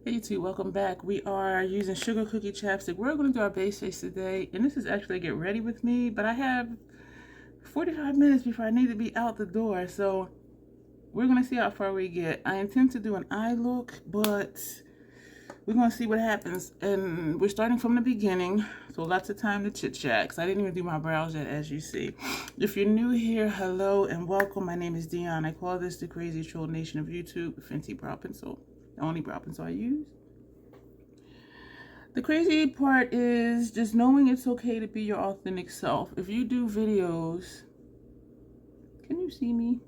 Hey YouTube, welcome back. We are using Sugar Cookie Chapstick. We're going to do our base face today, and this is actually Get Ready With Me, but I have 45 minutes before I need to be out the door, so we're going to see how far we get. I intend to do an eye look, but we're going to see what happens, and we're starting from the beginning, so lots of time to chit-chat, because I didn't even do my brows yet, as you see. If you're new here, hello and welcome. My name is Dion. I call this the crazy troll nation of YouTube, Fenty brow pencil. The only brow pencil I use. The crazy part is just knowing it's okay to be your authentic self. If you do videos, can you see me?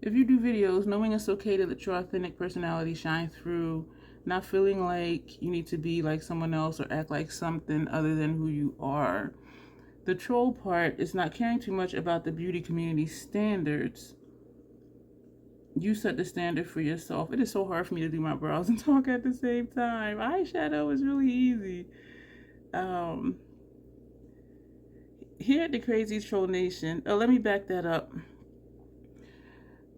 If you do videos, knowing it's okay to let your authentic personality shine through, not feeling like you need to be like someone else or act like something other than who you are. The troll part is not caring too much about the beauty community standards. You set the standard for yourself. It is so hard for me to do my brows and talk at the same time. Eyeshadow is really easy. Here at the Crazy Troll Nation, let me back that up.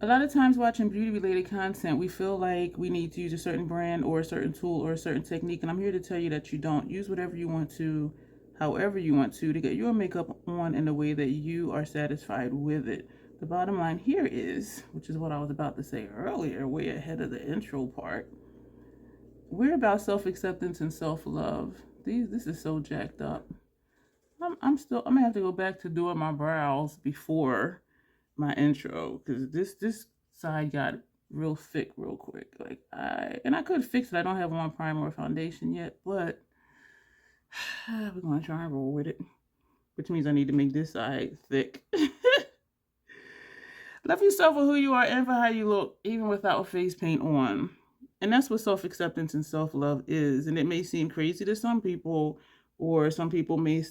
A lot of times watching beauty related content, we feel like we need to use a certain brand or a certain tool or a certain technique. And I'm here to tell you that you don't. Use whatever you want to, however you want to get your makeup on in a way that you are satisfied with it. The bottom line here is, which is what I was about to say earlier, way ahead of the intro part. We're about self-acceptance and self-love. This is so jacked up. I'm gonna have to go back to doing my brows before my intro, because this side got real thick real quick. I could fix it. I don't have on primer or foundation yet, but we're gonna try and roll with it, which means I need to make this side thick. Love yourself for who you are and for how you look, even without face paint on. And that's what self-acceptance and self-love is. And it may seem crazy to some people, or some people may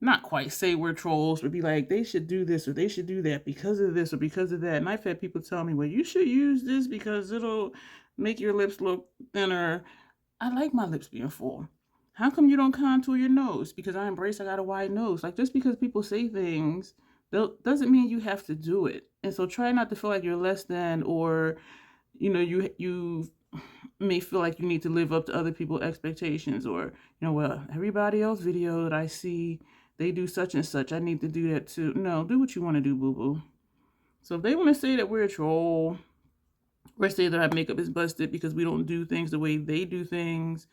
not quite say we're trolls, but be like, they should do this or they should do that because of this or because of that. And I've had people tell me, well, you should use this because it'll make your lips look thinner. I like my lips being full. How come you don't contour your nose? Because I got a wide nose. Like, just because people say things doesn't mean you have to do it. And so try not to feel like you're less than, or you may feel like you need to live up to other people's expectations, or well, everybody else video that I see, they do such and such, I need to do that too. No, do what you want to do, boo-boo. So if they want to say that we're a troll, or say that our makeup is busted because we don't do things the way they do things,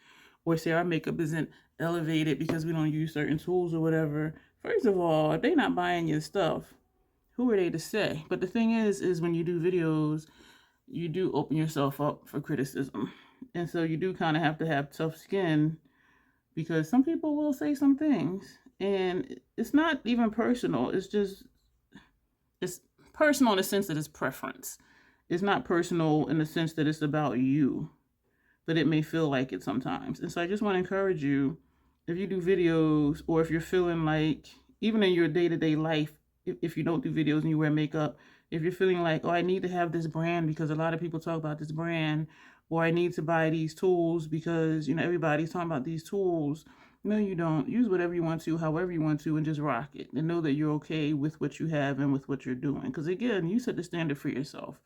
or say our makeup isn't elevated because we don't use certain tools or whatever, first of all, if they're not buying your stuff, who are they to say? But the thing is when you do videos, you do open yourself up for criticism. And so you do kind of have to have tough skin, because some people will say some things. And it's not even personal. It's personal in the sense that it's preference. It's not personal in the sense that it's about you, but it may feel like it sometimes. And so I just want to encourage you, if you do videos, or if you're feeling like, even in your day-to-day life, if you don't do videos and you wear makeup, if you're feeling like, oh, I need to have this brand because a lot of people talk about this brand, or I need to buy these tools because, everybody's talking about these tools. No, you don't. Use whatever you want to, however you want to, and just rock it. And know that you're okay with what you have and with what you're doing. Because again, you set the standard for yourself.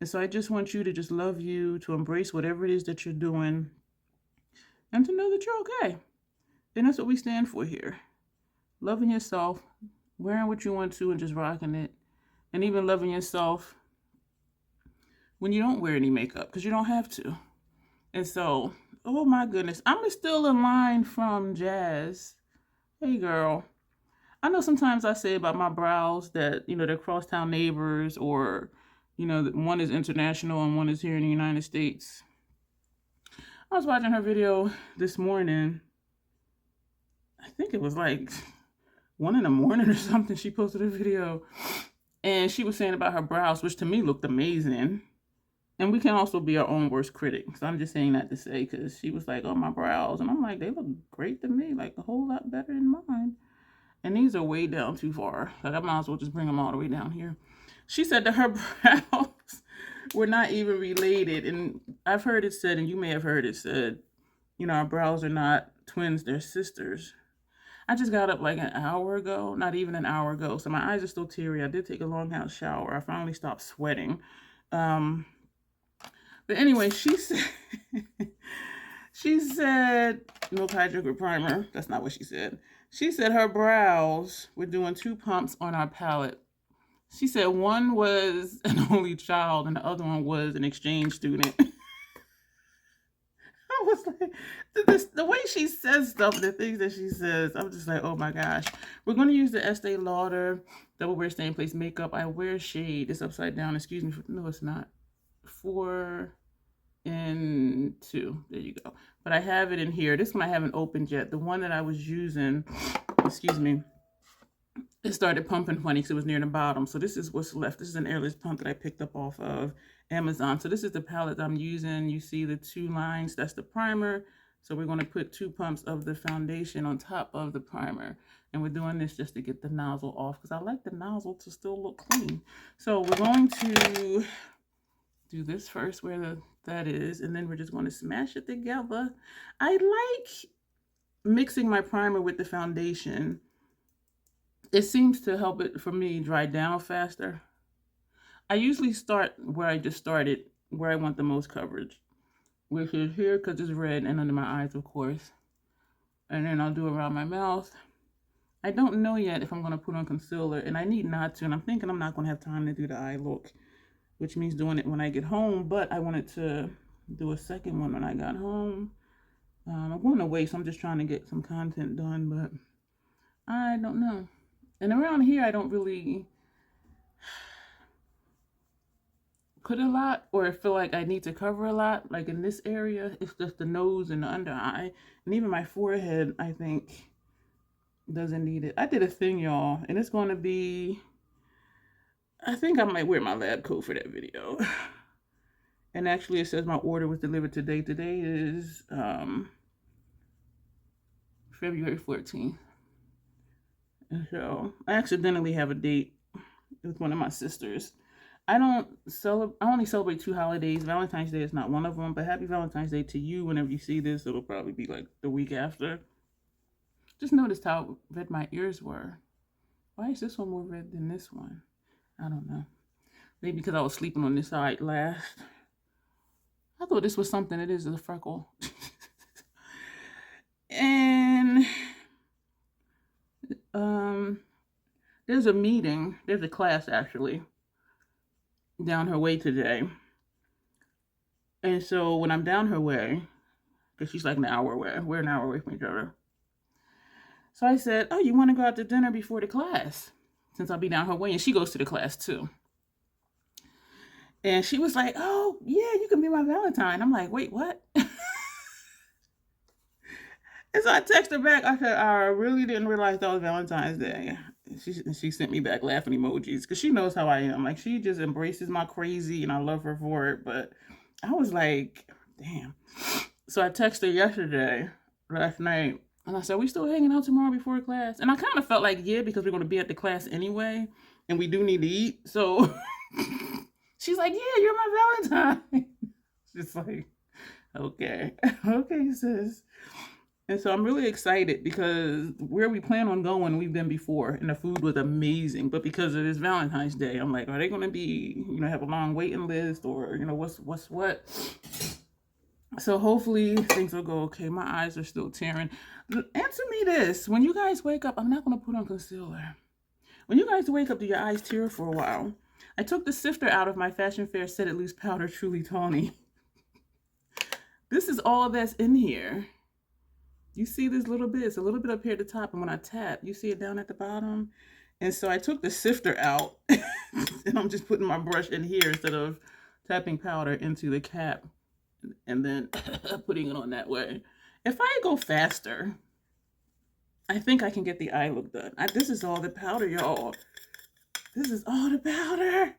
And so I just want you to just love you, to embrace whatever it is that you're doing, and to know that you're okay. And that's what we stand for here. Loving yourself, wearing what you want to, and just rocking it. And even loving yourself when you don't wear any makeup, because you don't have to. And so, oh my goodness, I'm still in line from Jazz. Hey girl. I know sometimes I say about my brows that, they're crosstown neighbors, or, one is international and one is here in the United States. I was watching her video this morning. I think it was like 1 a.m. or something. She posted a video, and she was saying about her brows, which to me looked amazing. And we can also be our own worst critic. So I'm just saying that to say, because she was like, oh, my brows. And I'm like, they look great to me, like a whole lot better than mine. And these are way down too far. Like, I might as well just bring them all the way down here. She said that her brows were not even related. And I've heard it said, and you may have heard it said, our brows are not twins, they're sisters. I just got up like an hour ago, not even an hour ago. So my eyes are still teary. I did take a long house shower. I finally stopped sweating. But anyway, she said, she said, no hydro primer. That's not what she said. She said her brows, we're doing 2 pumps on our palette. She said one was an only child and the other one was an exchange student. I was like, the way she says stuff, the things that she says, I'm just like, oh my gosh. We're going to use the Estee Lauder Double Wear Stay in Place makeup. I wear shade. It's upside down. Excuse me. No, it's not. 4 and 2. There you go. But I have it in here. This one I haven't opened yet. The one that I was using, excuse me, it started pumping funny because it was near the bottom. So this is what's left. This is an airless pump that I picked up off of Amazon. So this is the palette that I'm using. You see the 2 lines. That's the primer. So we're going to put 2 pumps of the foundation on top of the primer. And we're doing this just to get the nozzle off because I like the nozzle to still look clean. So we're going to do this first where that is. And then we're just going to smash it together. I like mixing my primer with the foundation. It seems to help it, for me, dry down faster. I usually start where I just started, where I want the most coverage, which is here because it's red and under my eyes, of course. And then I'll do around my mouth. I don't know yet if I'm going to put on concealer, and I need not to, and I'm thinking I'm not going to have time to do the eye look, which means doing it when I get home, but I wanted to do a second one when I got home. I'm going away, so I'm just trying to get some content done, but I don't know. And around here, I don't really put a lot or feel like I need to cover a lot. Like in this area, it's just the nose and the under eye. And even my forehead, I think, doesn't need it. I did a thing, y'all, and it's going to be, I think I might wear my lab coat for that video. And actually, it says my order was delivered today. Today is February 14th. And so I accidentally have a date with one of my sisters. I only celebrate 2 holidays. Valentine's Day is not one of them, but happy Valentine's Day to you. Whenever you see this, it'll probably be like the week after. Just noticed how red my ears were. Why is this one more red than this one? I don't know. Maybe because I was sleeping on this side last. I thought this was something. It is a freckle. And there's a meeting. There's a class, actually, down her way today. And so when I'm down her way, because she's like an hour away. We're an hour away from each other. So I said, oh, you want to go out to dinner before the class? Since I'll be down her way. And she goes to the class, too. And she was like, oh, yeah, you can be my Valentine. I'm like, wait, what? And so I texted her back. I said, I really didn't realize that was Valentine's Day. She sent me back laughing emojis because she knows how I am. Like, she just embraces my crazy, and I love her for it. But I was like, damn. So I texted her last night, and I said, we still hanging out tomorrow before class? And I kind of felt like, yeah, because we're going to be at the class anyway, and we do need to eat. So she's like, yeah, you're my Valentine. Just like, okay, sis. And so I'm really excited because where we plan on going, we've been before, and the food was amazing. But because it is Valentine's Day, I'm like, are they going to be, have a long waiting list, or, what's what? So hopefully things will go okay. My eyes are still tearing. Answer me this. When you guys wake up, I'm not going to put on concealer. When you guys wake up, do your eyes tear for a while? I took the sifter out of my Fashion Fair Set It Loose Powder Truly Tawny. This is all that's in here. You see this little bit? It's a little bit up here at the top, and when I tap, you see it down at the bottom? And so I took the sifter out, and I'm just putting my brush in here instead of tapping powder into the cap, and then putting it on that way. If I go faster, I think I can get the eye look done. This is all the powder, y'all. This is all the powder.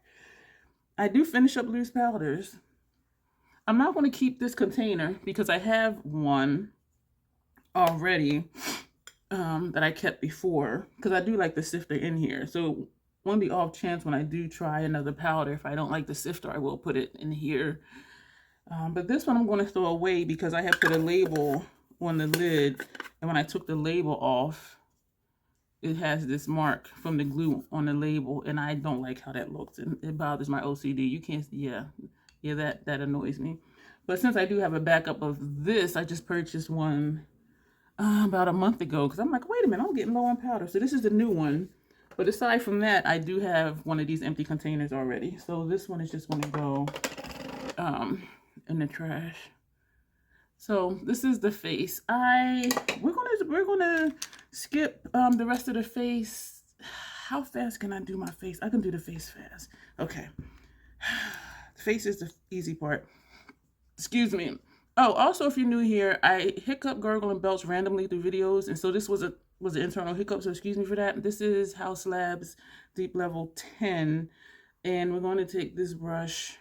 I do finish up loose powders. I'm not going to keep this container because I have one already that I kept before, because I do like the sifter in here. So on the off chance when I do try another powder, if I don't like the sifter, I will put it in here. But this one I'm going to throw away because I have put a label on the lid, and when I took the label off, it has this mark from the glue on the label, and I don't like how that looks, and it bothers my OCD. You can't, yeah, Yeah, that annoys me. But since I do have a backup of this, I just purchased one about a month ago because I'm like, wait a minute, I'm getting low on powder. So this is the new one. But aside from that, I do have one of these empty containers already. So this one is just going to go in the trash. So this is the face. We're gonna skip the rest of the face. How fast can I do my face? I can do the face fast. Okay. The face is the easy part. Excuse me. Oh, also, if you're new here, I hiccup, gurgle, and belch randomly through videos, and so this was an internal hiccup, so excuse me for that. This is Haus Labs Deep Level 10, and we're going to take this brush,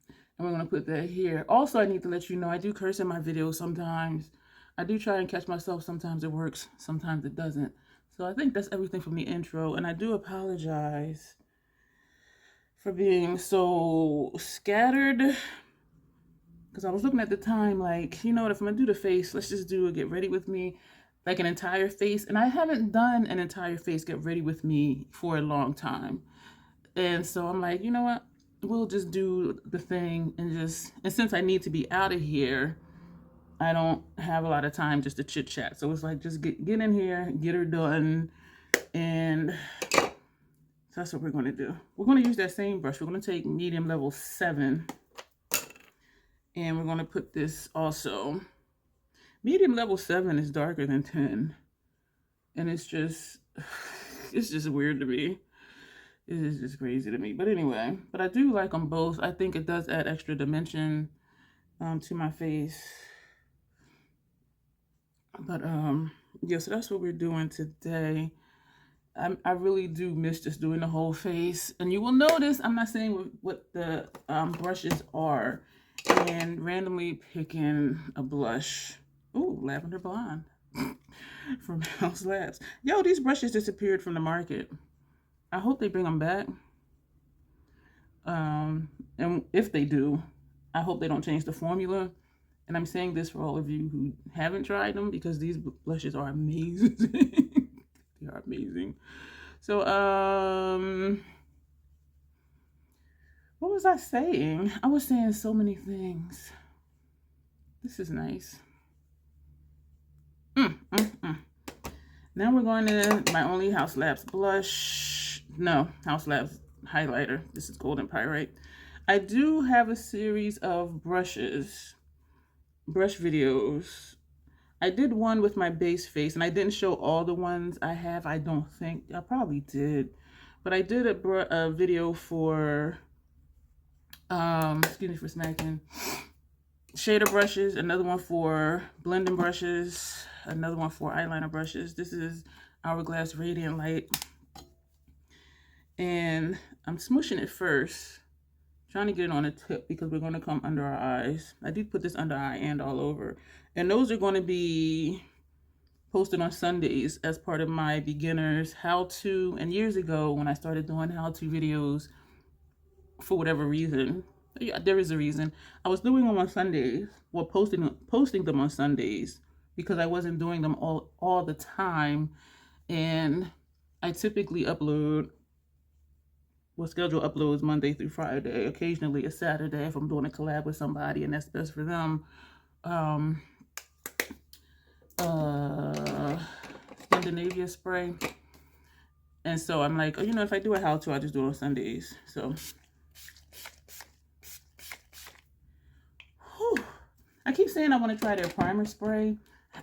and we're going to put that here. Also, I need to let you know, I do curse in my videos sometimes. I do try and catch myself. Sometimes it works, sometimes it doesn't. So I think that's everything from the intro, and I do apologize for being so scattered. Because I was looking at the time like, you know what, if I'm going to do the face, let's just do a get ready with me, like an entire face. And I haven't done an entire face get ready with me for a long time. And so I'm like, you know what, we'll just do the thing and since I need to be out of here, I don't have a lot of time just to chit chat. So it's like, just get in here, get her done. And so that's what we're going to do. We're going to use that same brush. We're going to take medium level 7. And we're going to put this also. Medium level 7 is darker than 10. And it's just weird to me. It is just crazy to me. But anyway, but I do like them both. I think it does add extra dimension to my face. But yeah, so that's what we're doing today. I really do miss just doing the whole face. And you will notice I'm not saying what the brushes are. And randomly picking a blush. Ooh, Lavender Blonde from Haus Labs. Yo, these brushes disappeared from the market. I hope they bring them back. And if they do, I hope they don't change the formula. And I'm saying this for all of you who haven't tried them because these blushes are amazing. They are amazing. So, what was I saying? I was saying so many things. This is nice. Now we're going to my only Haus Labs blush. No, Haus Labs highlighter. This is Golden Pyrite. I do have a series of brush videos. I did one with my base face, and I didn't show all the ones I have. I don't think. I probably did. But I did a video for... excuse me for smacking, shader brushes, another one for blending brushes, another one for eyeliner brushes. This is Hourglass Radiant Light, and I'm smooshing it first, trying to get it on the tip because we're going to come under our eyes. I did put this under eye and all over, and those are going to be posted on Sundays as part of my beginners how-to. And years ago when I started doing how-to videos, for whatever reason, yeah, there is a reason, I was doing them on Sundays, well, posting them on Sundays because I wasn't doing them all the time. And I typically schedule uploads Monday through Friday, occasionally a Saturday if I'm doing a collab with somebody and that's best for them. Scandinavia spray. And so I'm like, oh, you know, if I do a how-to, I just do it on Sundays. So I keep saying I want to try their primer spray.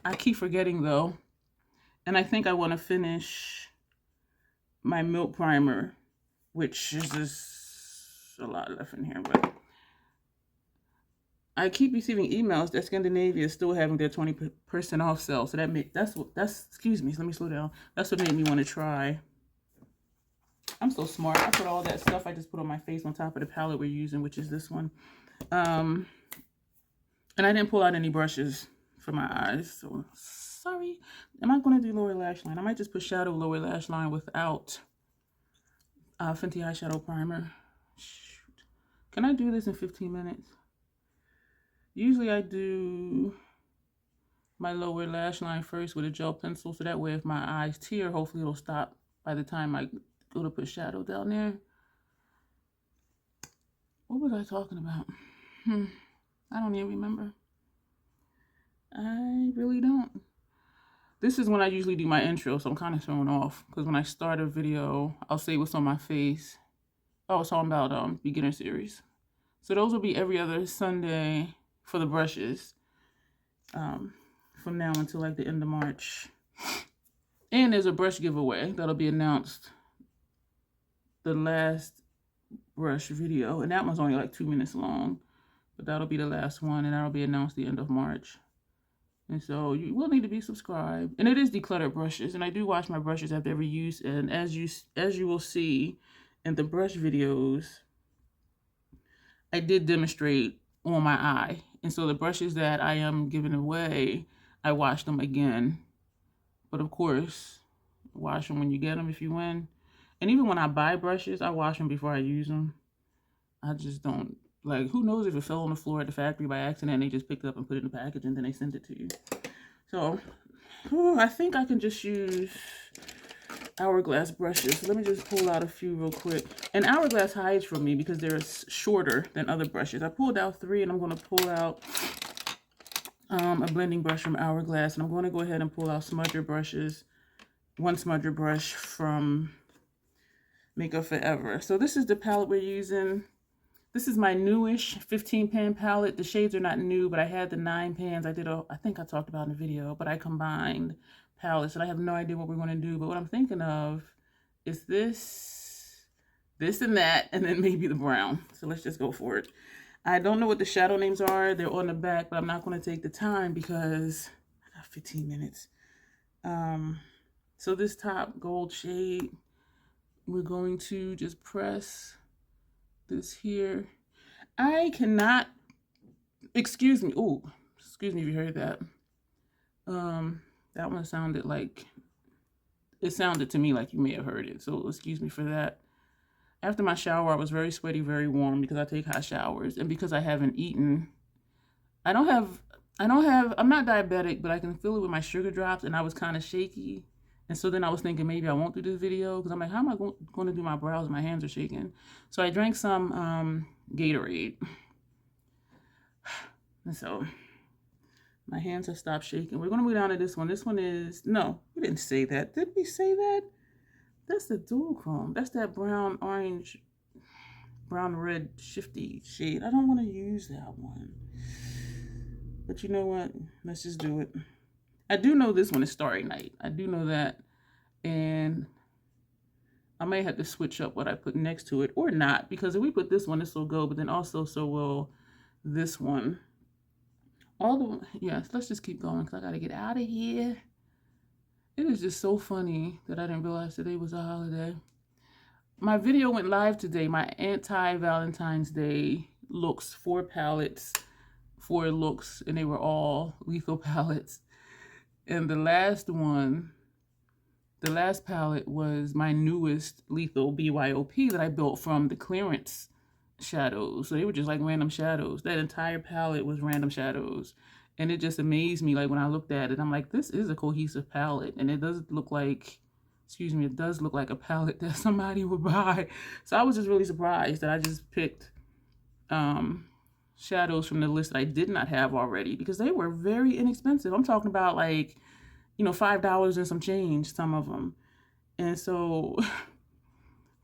I keep forgetting though. And I think I want to finish my Milk primer, which is just a lot left in here, but I keep receiving emails that Scandinavia is still having their 20% off sale. So excuse me, let me slow down. That's what made me want to try. I'm so smart. I put all that stuff I just put on my face on top of the palette we're using, which is this one. And I didn't pull out any brushes for my eyes, so sorry. Am I going to do lower lash line? I might just put shadow lower lash line without Fenty eyeshadow primer. Shoot. Can I do this in 15 minutes? Usually I do my lower lash line first with a gel pencil, so that way if my eyes tear, hopefully it'll stop by the time I go to put shadow down there. What was I talking about? I don't even remember. I really don't. This is when I usually do my intro, so I'm kind of thrown off. Because when I start a video, I'll say what's on my face. I was talking about beginner series. So those will be every other Sunday for the brushes. From now until like the end of March. And there's a brush giveaway that'll be announced the last brush video. And that one's only like 2 minutes long. But that'll be the last one, and that'll be announced the end of March. And so you will need to be subscribed. And it is decluttered brushes, and I do wash my brushes after every use. And as you will see in the brush videos, I did demonstrate on my eye. And so the brushes that I am giving away, I wash them again. But of course, wash them when you get them if you win. And even when I buy brushes, I wash them before I use them. I just don't. Like, who knows if it fell on the floor at the factory by accident and they just picked it up and put it in the package and then they sent it to you. So, I think I can just use Hourglass brushes. So let me just pull out a few real quick. And Hourglass hides from me because they're shorter than other brushes. I pulled out 3, and I'm going to pull out a blending brush from Hourglass. And I'm going to go ahead and pull out smudger brushes. One smudger brush from Makeup Forever. So this is the palette we're using. This is my newish 15 pan palette. The shades are not new, but I had the 9 pans. I think I talked about in the video, but I combined palettes, and I have no idea what we're going to do. But what I'm thinking of is this and that, and then maybe the brown. So let's just go for it. I don't know what the shadow names are. They're on the back, but I'm not going to take the time because I got 15 minutes. So this top gold shade, we're going to just press this here. I cannot, excuse me. Oh, excuse me if you heard that. That one sounded like, it sounded to me like you may have heard it. So excuse me for that. After my shower, I was very sweaty, very warm because I take hot showers. And because I haven't eaten, I'm not diabetic, but I can feel it with my sugar drops, and I was kind of shaky. And so then I was thinking maybe I won't do this video because I'm like, how am I going to do my brows? My hands are shaking. So I drank some Gatorade. And so my hands have stopped shaking. We're going to go down to this one. This one is, no, we didn't say that. Did we say that? That's the dual chrome. That's that brown, orange, brown, red, shifty shade. I don't want to use that one. But you know what? Let's just do it. I do know this one is Starry Night. I do know that. And I may have to switch up what I put next to it or not. Because if we put this one, this will go. But then also so will this one. Yes, let's just keep going because I got to get out of here. It is just so funny that I didn't realize today was a holiday. My video went live today. My anti-Valentine's Day looks, 4 palettes, 4 looks. And they were all lethal palettes. And the last palette was my newest lethal BYOP that I built from the clearance shadows. So they were just like random shadows. That entire palette was random shadows. And it just amazed me, like when I looked at it, I'm like, this is a cohesive palette. And it does look like, it does look like a palette that somebody would buy. So I was just really surprised that I just picked shadows from the list that I did not have already because they were very inexpensive. I'm talking about like, $5 and some change, some of them. And so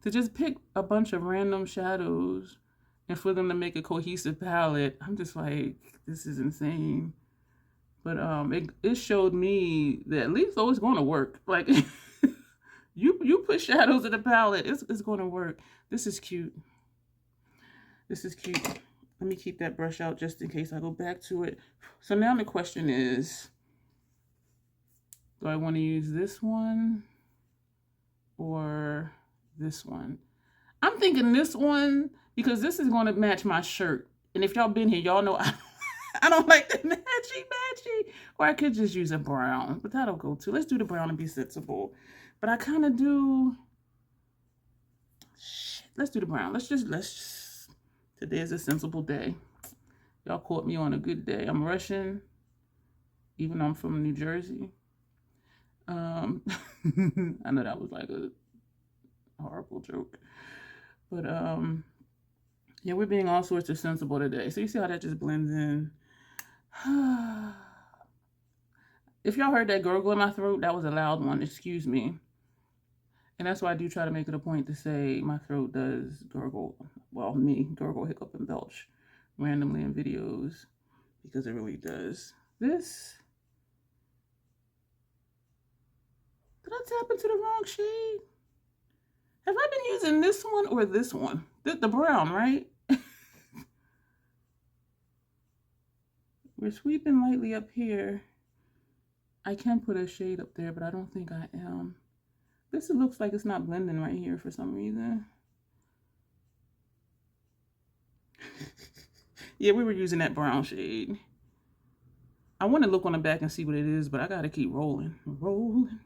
to just pick a bunch of random shadows and for them to make a cohesive palette, I'm just like, this is insane. But it showed me that lethal is going to work. Like you put shadows in the palette, it's going to work. This is cute. This is cute. Let me keep that brush out just in case I go back to it. So now the question is, do I want to use this one or this one? I'm thinking this one because this is going to match my shirt. And if y'all been here, y'all know I don't like the matchy. Or I could just use a brown, but that'll go too. Let's do the brown and be sensible. But I kind of do, let's do the brown. Let's just, today is a sensible day. Y'all caught me on a good day. I'm rushing, even though I'm from New Jersey. I know that was like a horrible joke. But Yeah, we're being all sorts of sensible today. So you see how that just blends in. If y'all heard that gurgle in my throat, that was a loud one. Excuse me. And that's why I do try to make it a point to say my throat does gurgle. Well, me, gurgle, hiccup, and belch randomly in videos because it really does. This. Did I tap into the wrong shade? Have I been using this one or this one? The brown, right? We're sweeping lightly up here. I can put a shade up there, but I don't think I am. This looks like it's not blending right here for some reason. Yeah, we were using that brown shade. I want to look on the back and see what it is, but I got to keep rolling. Rolling.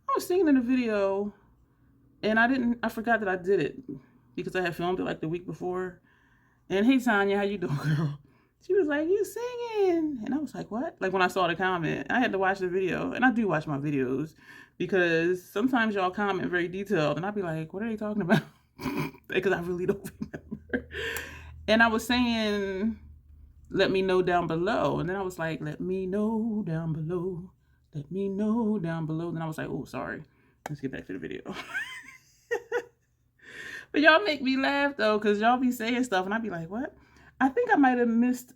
I was singing in the video, and I forgot that I did it because I had filmed it like the week before. And hey, Tanya, how you doing, girl? She was like, you singing? And I was like, what? Like when I saw the comment, I had to watch the video. And I do watch my videos because sometimes y'all comment very detailed. And I'd be like, what are they talking about? Because I really don't remember. And I was saying, let me know down below. And then I was like, let me know down below. Let me know down below. Then I was like, oh, sorry. Let's get back to the video. But y'all make me laugh, though, because y'all be saying stuff. And I'd be like, what? I think I might have missed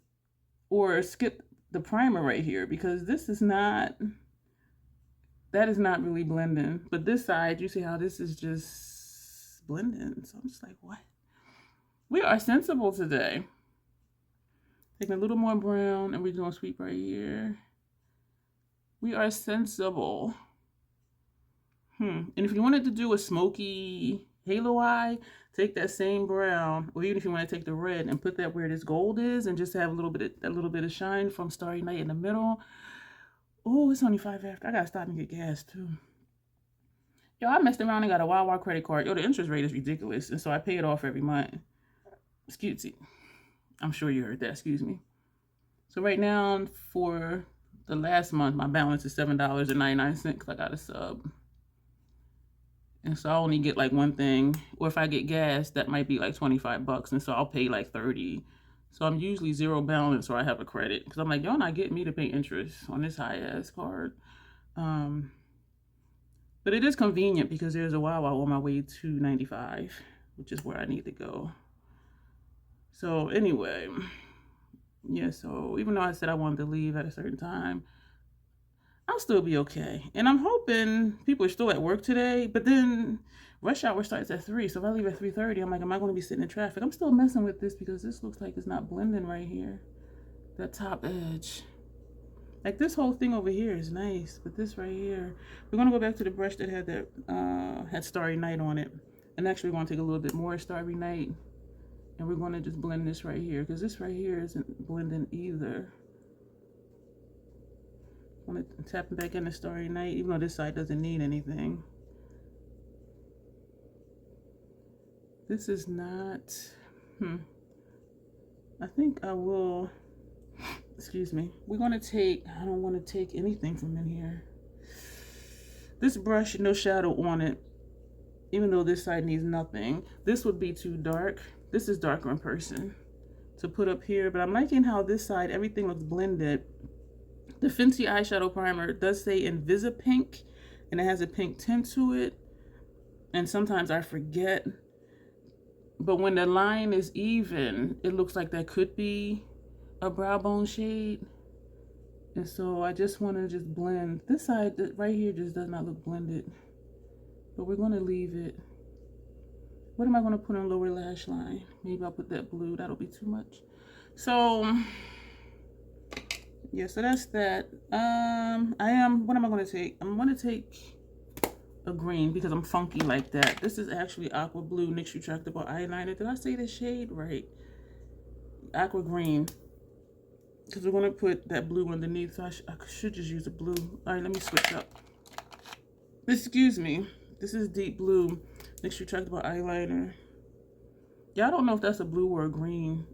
or skipped the primer right here because this is not, that is not really blending. But this side, you see how this is just blending. So I'm just like, what? We are sensible today. Taking a little more brown and we're doing sweep right here. We are sensible. And if you wanted to do a smoky halo eye, take that same brown, or even if you want to take the red and put that where this gold is and just have a little bit of shine from Starry Night in the middle. Oh, it's only 5 after. I gotta stop and get gas too. Yo, I messed around and got a Wawa credit card. Yo, the interest rate is ridiculous, and so I pay it off every month. Excuse me. I'm sure you heard that. Excuse me. So right now, for the last month, my balance is $7.99 because I got a sub. And so I only get like one thing, or if I get gas, that might be like 25 bucks. And so I'll pay like 30. So I'm usually zero balance or I have a credit. Because I'm like, y'all not getting me to pay interest on this high ass card. But it is convenient because there's a Wawa on my way to 95, which is where I need to go. So anyway, yeah, so even though I said I wanted to leave at a certain time, I'll still be okay. And I'm hoping people are still at work today, but then rush hour starts at 3. So if I leave at 3:30, I'm like, am I going to be sitting in traffic? I'm still messing with this because this looks like it's not blending right here. That top edge. Like this whole thing over here is nice, but this right here, we're going to go back to the brush that had that, had Starry Night on it. And actually we're going to take a little bit more Starry Night. And we're going to just blend this right here because this right here isn't blending either. I'm going to tap back in the Starry Night, even though this side doesn't need anything. This is not, I think I will, excuse me. We're going to take, I don't want to take anything from in here. This brush, no shadow on it, even though this side needs nothing. This would be too dark. This is darker in person to put up here, but I'm liking how this side, everything looks blended. The Fenty eyeshadow primer does say Invisa Pink, and it has a pink tint to it. And sometimes I forget. But when the line is even, it looks like that could be a brow bone shade. And so I just want to just blend. This side right here just does not look blended. But we're going to leave it. What am I going to put on lower lash line? Maybe I'll put that blue. That'll be too much. So yeah, so that's that. What am I going to take? I'm going to take a green because I'm funky like that. This is actually aqua blue NYX retractable eyeliner. Did I say the shade right? Aqua green. Because we're going to put that blue underneath. So I should just use a blue. All right, let me switch up. Excuse me. This is deep blue NYX retractable eyeliner. Yeah, I don't know if that's a blue or a green.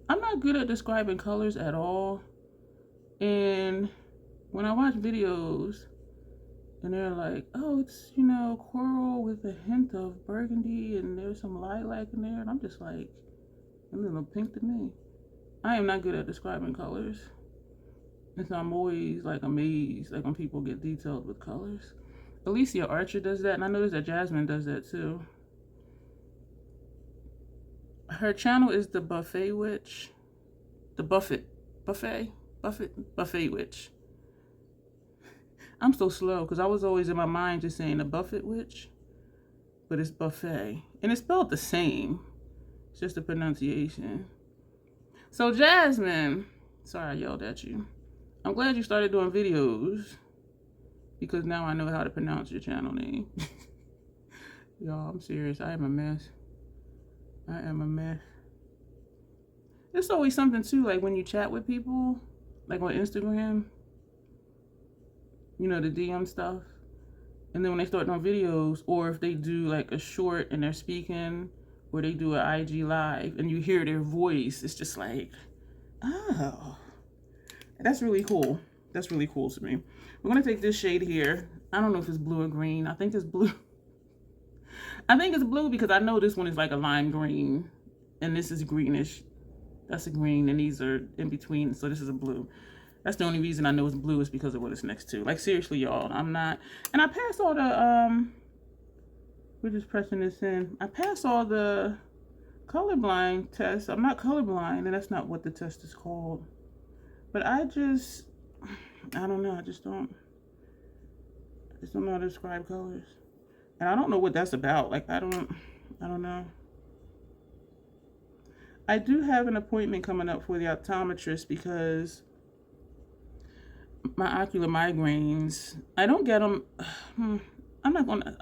I'm not good at describing colors at all. And when I watch videos and they're like, oh, it's, you know, coral with a hint of burgundy and there's some lilac in there. And I'm just like, It look pink to me. I am not good at describing colors. And so I'm always like amazed like when people get detailed with colors. Alicia Archer does that, and I noticed that Jasmine does that too. Her channel is the Buffet Witch. The Buffet Witch. I'm so slow because I was always in my mind just saying the Buffet Witch, but it's buffet. And it's spelled the same. It's just the pronunciation. So Jasmine, sorry I yelled at you. I'm glad you started doing videos because now I know how to pronounce your channel name. Y'all, I'm serious. I am a mess. I am a mess. It's always something too, like when you chat with people, like on Instagram, you know, the DM stuff. And then when they start doing videos, or if they do like a short and they're speaking, or they do an IG live and you hear their voice, it's just like, oh, that's really cool. That's really cool to me. We're gonna take this shade here. I don't know if it's blue or green. I think it's blue. I think it's blue because I know this one is like a lime green and this is greenish. That's a green and these are in between, so this is a blue. That's the only reason I know it's blue is because of what it's next to. Like seriously, y'all, I'm not. And I passed all the, we're just pressing this in. I passed all the colorblind tests. I'm not colorblind, and that's not what the test is called. But I don't know, I just don't know how to describe colors. And I don't know what that's about. Like, I don't know. I do have an appointment coming up for the optometrist because my ocular migraines, I don't get them. I'm not gonna,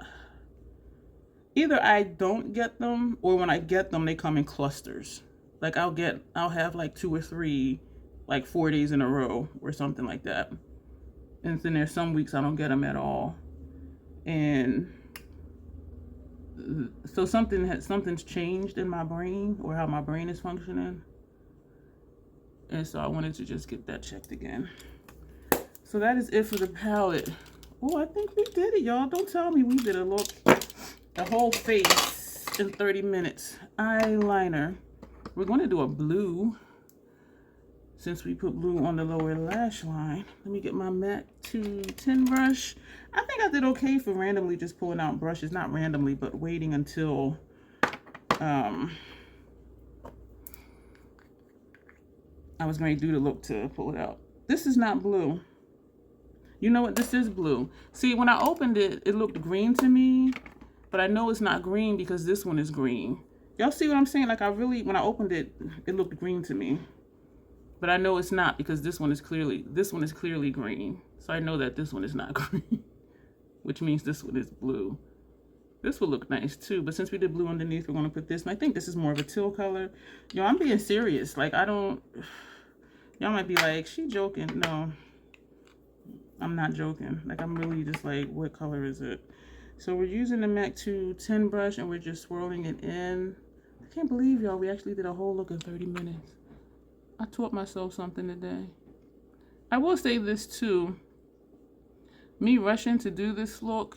either I don't get them or when I get them, they come in clusters. Like I'll have like 2 or 3, like 4 days in a row or something like that. And then there's some weeks I don't get them at all. And so something's changed in my brain or how my brain is functioning. And so I wanted to just get that checked again. So that is it for the palette. Oh, I think we did it, y'all. Don't tell me we did a look, the whole face in 30 minutes. Eyeliner. We're going to do a blue since we put blue on the lower lash line. Let me get my MAC 210 brush. I think I did okay for randomly just pulling out brushes. Not randomly, but waiting until I was going to do the look to pull it out. This is not blue. You know what? This is blue. See, when I opened it, it looked green to me, but I know it's not green because this one is green. Y'all see what I'm saying? Like when I opened it, it looked green to me. But I know it's not because this one is clearly green. So I know that this one is not green, which means this one is blue. This will look nice too, but since we did blue underneath, we're gonna put this. And I think this is more of a teal color. Yo, I'm being serious. Like y'all might be like, she joking. No, I'm not joking. Like I'm really just like, what color is it? So we're using the MAC 210 brush and we're just swirling it in. I can't believe y'all, we actually did a whole look in 30 minutes. I taught myself something today. I will say this too. Me rushing to do this look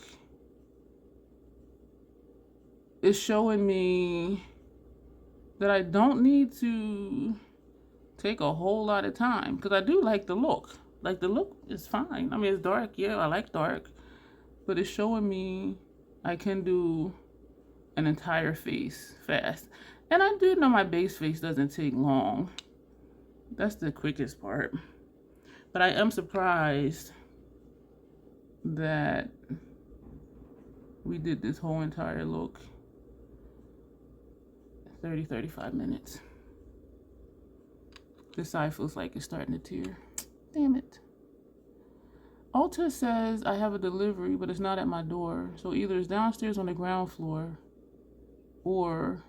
is showing me that I don't need to take a whole lot of time because I do like the look. Like the look is fine. I mean, it's dark. Yeah, I like dark. But it's showing me I can do an entire face fast. And I do know my base face doesn't take long. That's the quickest part. But I am surprised that we did this whole entire look 35 minutes. This side feels like it's starting to tear. Damn it. Ulta says I have a delivery, but it's not at my door. So either it's downstairs on the ground floor or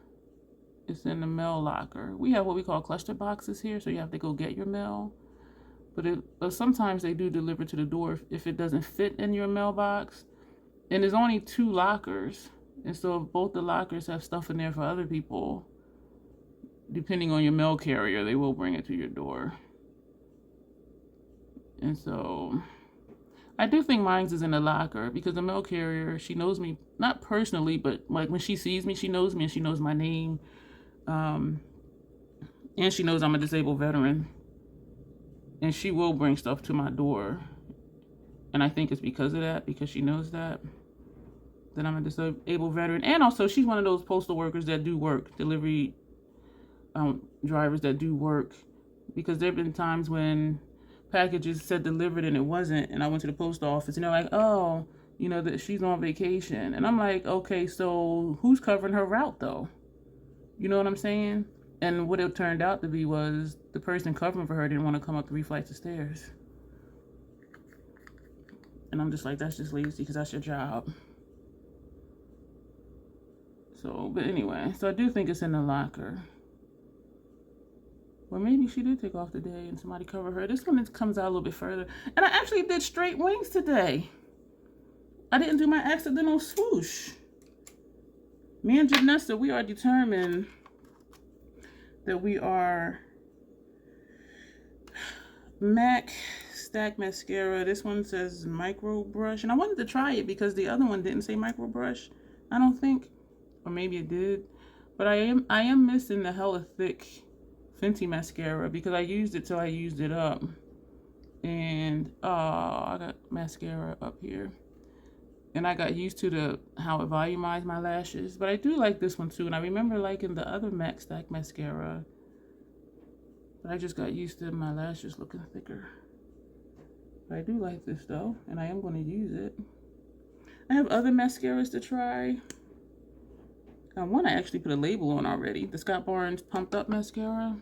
it's in the mail locker. We have what we call cluster boxes here, so you have to go get your mail. But sometimes they do deliver to the door if it doesn't fit in your mailbox. And there's only 2 lockers. And so if both the lockers have stuff in there for other people, depending on your mail carrier, they will bring it to your door. And so I do think mine's is in the locker because the mail carrier, she knows me, not personally, but like when she sees me, she knows me and she knows my name. And she knows I'm a disabled veteran. And she will bring stuff to my door. And I think it's because of that, because she knows that I'm a disabled veteran. And also, she's one of those postal workers that do work, delivery drivers that do work. Because there have been times when packages said delivered and it wasn't. And I went to the post office and they're like, oh, you know, that she's on vacation. And I'm like, okay, so who's covering her route though? You know what I'm saying? And what it turned out to be was the person covering for her didn't want to come up 3 flights of stairs. And I'm just like, that's just lazy because that's your job. So, but anyway, so I do think it's in the locker. Or maybe she did take off today and somebody covered her. This one comes out a little bit further. And I actually did straight wings today. I didn't do my accidental swoosh. Me and Janessa, we are determined that we are MAC Stack Mascara. This one says micro brush. And I wanted to try it because the other one didn't say micro brush, I don't think. Or maybe it did. But I am missing the hella thick Fenty mascara because I used it till I used it up. And I got mascara up here. And I got used to how it volumized my lashes. But I do like this one too. And I remember liking the other MAC Stack mascara. But I just got used to my lashes looking thicker. But I do like this though. And I am going to use it. I have other mascaras to try. One I actually put a label on already. The Scott Barnes Pumped Up Mascara.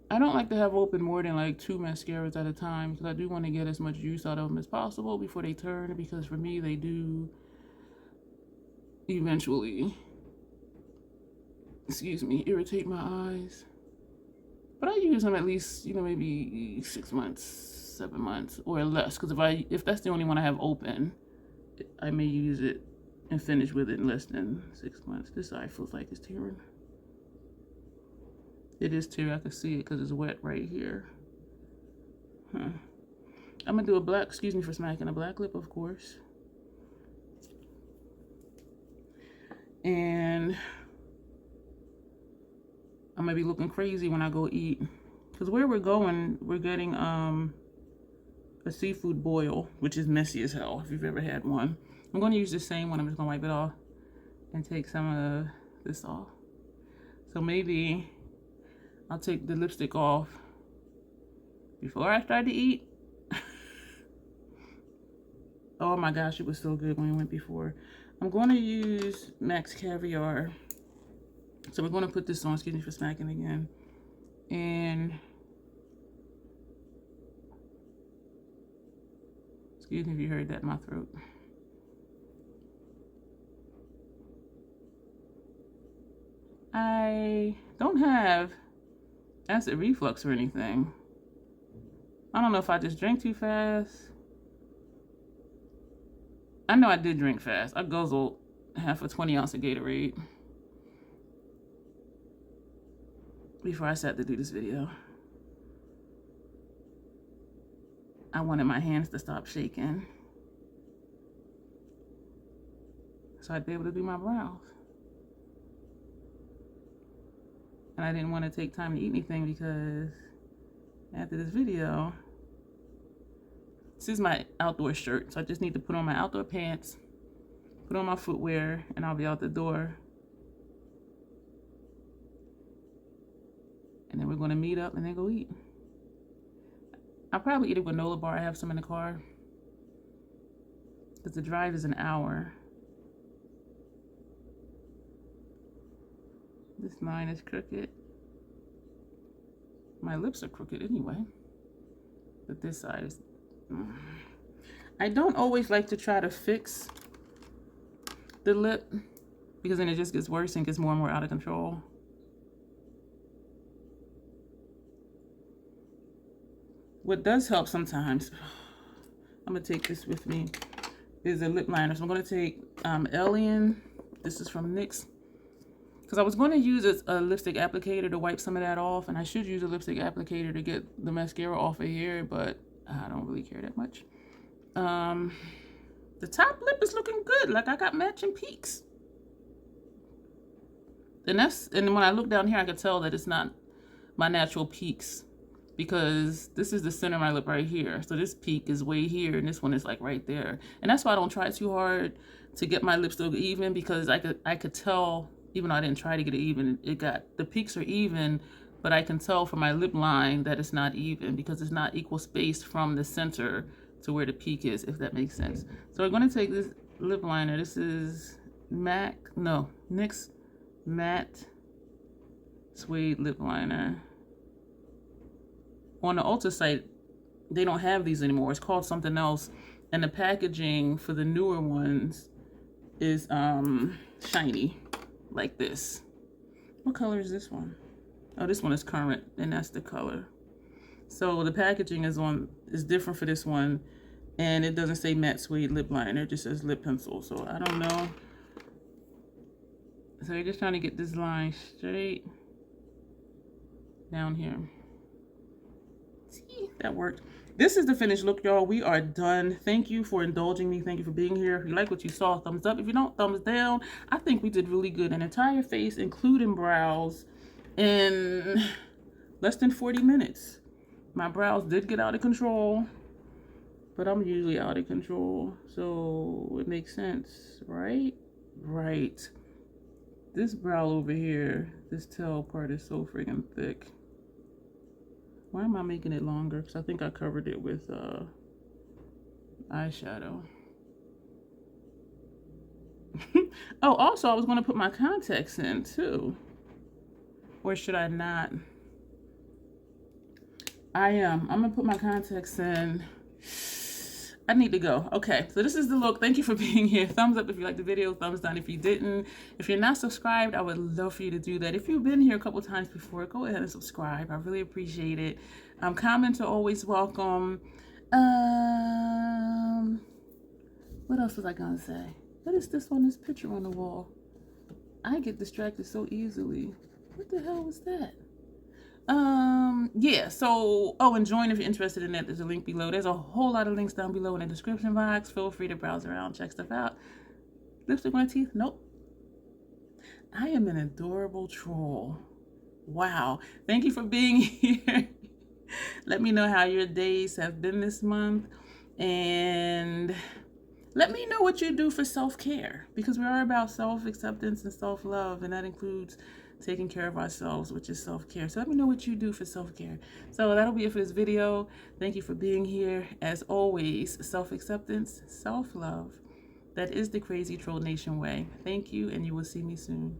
I don't like to have open more than like 2 mascaras at a time because I do want to get as much juice out of them as possible before they turn, because for me they do eventually, irritate my eyes. But I use them at least, you know, maybe 6 months, 7 months or less, because if that's the only one I have open, I may use it and finish with it in less than 6 months. This eye feels like it's tearing. It is tearing. I can see it because it's wet right here. I'm gonna do a black, excuse me for smacking, a black lip, of course. And I'm gonna be looking crazy when I go eat. Because where we're going, we're getting a seafood boil, which is messy as hell if you've ever had one. I'm going to use the same one. I'm just going to wipe it off and take some of this off. So maybe I'll take the lipstick off before I start to eat. Oh my gosh, it was so good when we went before. I'm going to use Max Caviar. So we're going to put this on. Excuse me for smacking again. And excuse me if you heard that in my throat. I don't have acid reflux or anything. I don't know if I just drank too fast. I know I did drink fast. I guzzled half a 20 ounce of Gatorade before I sat to do this video. I wanted my hands to stop shaking so I'd be able to do my brows. And I didn't want to take time to eat anything because after this video, this is my outdoor shirt. So I just need to put on my outdoor pants, put on my footwear, and I'll be out the door. And then we're going to meet up and then go eat. I'll probably eat a granola bar. I have some in the car. Because the drive is an hour. This line is crooked. My lips are crooked anyway. But this side is... I don't always like to try to fix the lip, because then it just gets worse and gets more and more out of control. What does help sometimes, I'm going to take this with me, is a lip liner. So I'm going to take Alien. This is from NYX. Because I was going to use a lipstick applicator to wipe some of that off. And I should use a lipstick applicator to get the mascara off of here. But I don't really care that much. The top lip is looking good. Like I got matching peaks. And when I look down here, I could tell that it's not my natural peaks, because this is the center of my lip right here. So this peak is way here, and this one is like right there. And that's why I don't try too hard to get my lips to look even, because I could tell, even though I didn't try to get it even, the peaks are even, but I can tell from my lip line that it's not even, because it's not equal spaced from the center to where the peak is, if that makes sense. So we're going to take this lip liner. This is NYX Matte Suede Lip Liner. On the Ulta site, they don't have these anymore. It's called something else. And the packaging for the newer ones is shiny, like this. What color is this one? Oh, this one is current, and that's the color. So the packaging is different for this one, and it doesn't say matte suede lip liner. It just says lip pencil. So I don't know. So you're just trying to get this line straight down here. See, that worked. This is the finished look, y'all. We are done. Thank you for indulging me. Thank you for being here. If you like what you saw, thumbs up. If you don't, thumbs down. I think we did really good. An entire face, including brows, in less than 40 minutes. My brows did get out of control, but I'm usually out of control, so it makes sense, right? Right. This brow over here, this tail part is so freaking thick. Why am I making it longer? Because I think I covered it with eyeshadow. Oh, also, I was going to put my contacts in, too. Or should I not? I am. I'm going to put my contacts in. I need to go. Okay, so this is the look. Thank you for being here. Thumbs up if you liked the video. Thumbs down if you didn't. If you're not subscribed, I would love for you to do that. If you've been here a couple times before, go ahead and subscribe. I really appreciate it. Comments are always welcome. What else was I gonna say? What is this on this picture on the wall? I get distracted so easily. What the hell was that? Yeah, so, oh, and join if you're interested in that. There's a link below. There's a whole lot of links down below in the description box. Feel free to browse around, check stuff out. Lipstick on my teeth? Nope. I am an adorable troll. Wow. Thank you for being here. Let me know how your days have been this month. And let me know what you do for self-care, because we are about self-acceptance and self-love, and that includes taking care of ourselves, which is self-care. So let me know what you do for self-care. So that'll be it for this video. Thank you for being here. As always, self-acceptance, self-love. That is the Crazy Troll Nation way. Thank you, and you will see me soon.